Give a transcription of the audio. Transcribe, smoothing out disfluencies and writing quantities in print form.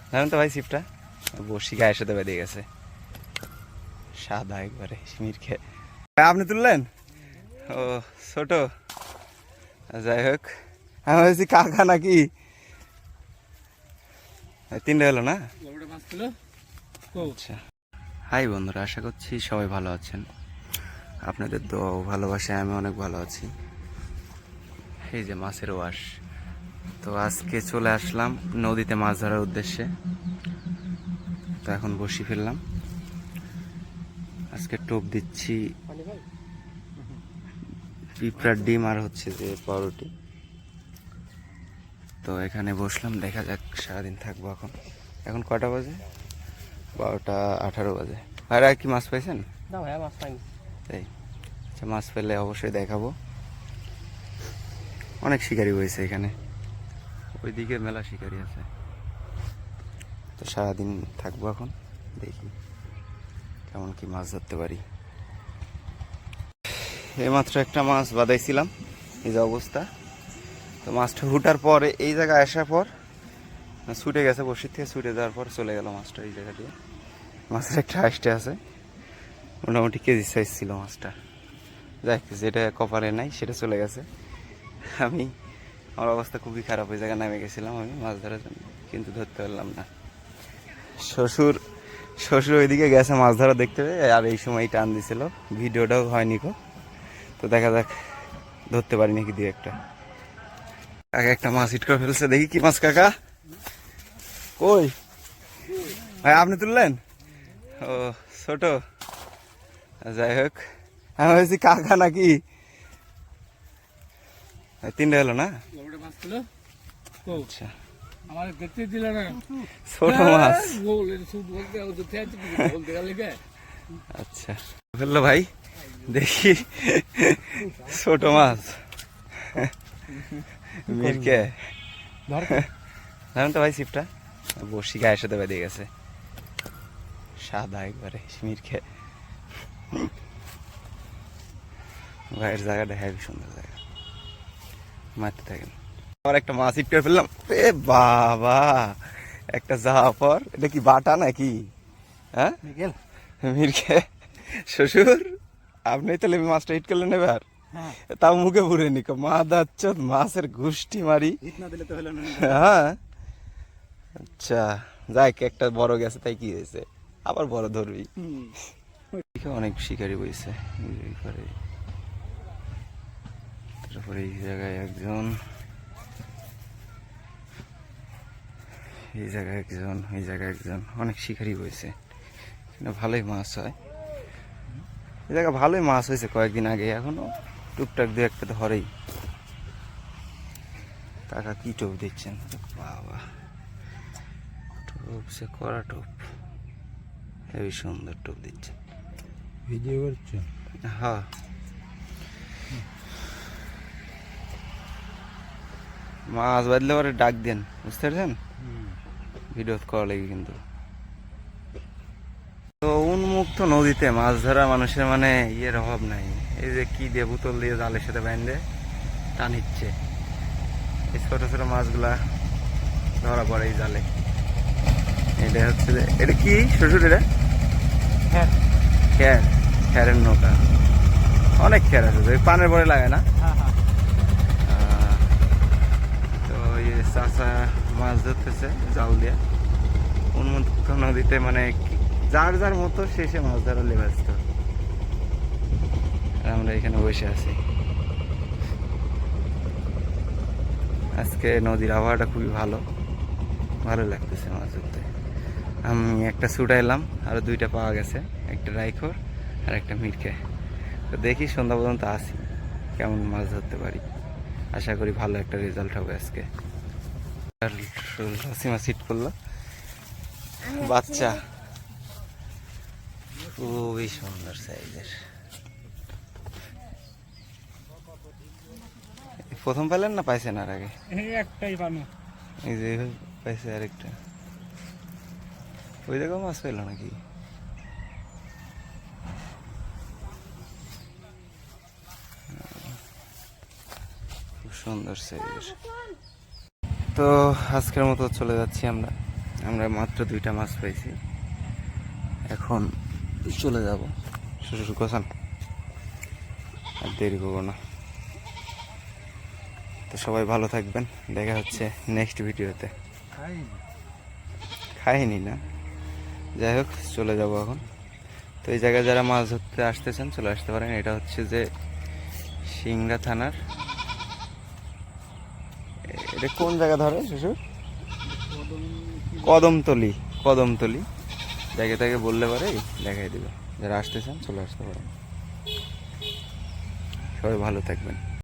জানেন তো ভাই ছিপটা বসি গায়ের সাথে বেঁধে গেছে, সাদা একবারে মিরকে। আপনি তুললেন? ও ছোট, যাই হোক আমি ভাবছি কাকা নাকি। তিনটে হলো না? আচ্ছা, হাই বন্ধুরা, আশা করছি সবাই ভালো আছেন। আপনাদের দোয়া ও ভালোবাসায় আমি অনেক ভালো আছি। এই যে মাছের ওয়াশ, তো আজকে চলে আসলাম নদীতে মাছ ধরার উদ্দেশ্যে। তো এখন বসি ফেললাম, আজকে টোপ দিচ্ছি পিঁপড়ার ডিম আর হচ্ছে যে পাউরুটি। তো এখানে বসলাম, দেখা যাক সারাদিন থাকবো। এখন এখন কটা বাজে? 12:18 বাজে। আর কি মাছ পাইছেন? না ভাইয়া, মাছ পাইনি। তাই? আচ্ছা, মাছ পেলে অবশ্যই দেখাবো। অনেক শিকারি হয়েছে এখানে, ওইদিকে মেলা শিকারি আছে। তো সারাদিন থাকবো এখন, দেখি কেমন কি মাছ ধরতে পারি। এইমাত্র একটা মাছ বাঁধাইছিলাম, এই যে অবস্থা। তো মাছটা হুটার পরে এই জায়গায় আসার পর ছুটে গেছে, বসির থেকে ছুটে যাওয়ার পর চলে গেল মাছটা এই জায়গা দিয়ে। মাছের একটা হাইস্টে আছে, মোটামুটি কেজি সাইজ ছিল মাছটা। যাই, যেটা কপালে নাই সেটা চলে গেছে। আমার অবস্থা খুবই খারাপ, ওই জায়গায় নামে গেছিলাম আমি মাছ ধরার জন্য, কিন্তু ধরতে পারলাম না। শ্বশুর ওইদিকে গেছে মাছ ধরা দেখতে পেয়ে, আর এই সময় টান দিছিল, ভিডিওটাও হয়নি কো। তো দেখা যাক ধরতে পারি নাকি দিয়ে একটা। কাকা একটা মাছ হিট করে ফেলছে, দেখি কি মাছ কাকা। কই ভাই, আপনি তুললেন? ও ছোট, যাই হোক আমি ভাবছি কাকা নাকি। তিনটে হলো না? আচ্ছা, আমার দেখতে দিল না, ছোট মাছ। বলতে গেলে আচ্ছা ফেললো ভাই, দেখি ছোট মাছ মিরকে। জানেন তো ভাই ছিপটা বসি গায়ের সাথে বেঁধে গেছে, সাদা একবারে মিরকে। গায়ের জায়গাটা হেবি সুন্দর জায়গা, মারতে থাকেন। আবার একটা মাছ হিট করে ফেললাম, এ বাবা একটা যাওয়া পর। এটা কি বাটা নাকি? হ্যাঁ মিরকে। শ্বশুর আপনি তাহলে মাছটা হিট করলেন এবার? তাও মুখে পুরে নিকো মা দাচ্ছ মাছের গুষ্টি মারি। হ্যাঁ আচ্ছা, যাই একটা বড় গেছে, তাই কি হয়েছে, আবার বড় ধরবি। অনেক শিকারি বইছে, তারপরে এই জায়গায় একজন, এই জায়গায় একজন, এই জায়গায় একজন, অনেক শিকারি বইছে। এখানে ভালোই মাছ হয়, এই জায়গায় ভালোই মাছ হয়েছে কয়েকদিন আগে, এখনো টুকটাক দু একটা তো হরেই। কাকা কি টোপ দিচ্ছেন? বাবা টোপ সে কড়া টোপ, হেবি সুন্দর টোপ দিচ্ছে। ভিডিও করছো? হ্যাঁ, মাছ বাঁধলে পরে ডাক দেন, বুঝতে পারছেন? ভিডিও করা লাগে কিন্তু। তো উন্মুক্ত নদীতে মাছ ধরা মানুষের মানে ইয়ের অভাব নাই। এই যে কি দিয়ে বোতল দিয়ে জালের সাথে বেঁধে টানিচ্ছে, এই ছোট ছোট মাছগুলা ধরা পড়ে এই জালে। এটা হচ্ছে যে, এটা কি শ্বশুর? এটা খ্যার, খ্যারের নৌকা। অনেক খ্যার আছে, ওই পানের পরে লাগে না? তো এই চাষা মাছ ধরতেছে জাল দিয়ে উন্মুক্ত নদীতে, মানে যার যার মতো শেষে মাছ ধরালে ব্যস্ত। আমরা এখানে বসে আছি। আজকে নদীর আবহাওয়াটা খুবই ভালো, ভালো লাগতেছে মাছ ধরতে। আমি একটা ছুটাইলাম, আরো দুইটা পাওয়া গেছে, একটা রাইখর আর একটা মিরকে। তো দেখি সন্ধ্যা পর্যন্ত আসি, কেমন মাছ ধরতে পারি। আশা করি ভালো একটা রেজাল্ট হবে আজকে। মাছ হিট করলো, বাচ্চা খুবই সুন্দর সাইজের। প্রথম পেলেন না পাইছেন আর আগে? একটাই পানো, এই যে পাইছে আরেকটা। ওই জায়গায় মাছ পেল নাকি? খুব সুন্দর সাইজের। তো আজকের মতো চলে যাচ্ছি আমরা, আমরা মাত্র 2টা মাছ পাইছি, এখন চলে যাব। শ্বশুর গোছান, আর দেরি করবো না। তো সবাই ভালো থাকবেন, দেখা হচ্ছে নেক্সট ভিডিওতে। খাইনি না, যাই হোক চলে যাব এখন। তো এই জায়গায় যারা মাছ ধরতে আসতেছেন চলে আসতে পারেন। এটা হচ্ছে যে সিংড়া থানার, এটা কোন জায়গা ধরে শ্বশুর? কদমতলি, কদমতলি জায়গা থেকে বললে পারে দেখাই দেবে। যারা আসতেছেন চলে আসতে পারেন। সবাই ভালো থাকবেন।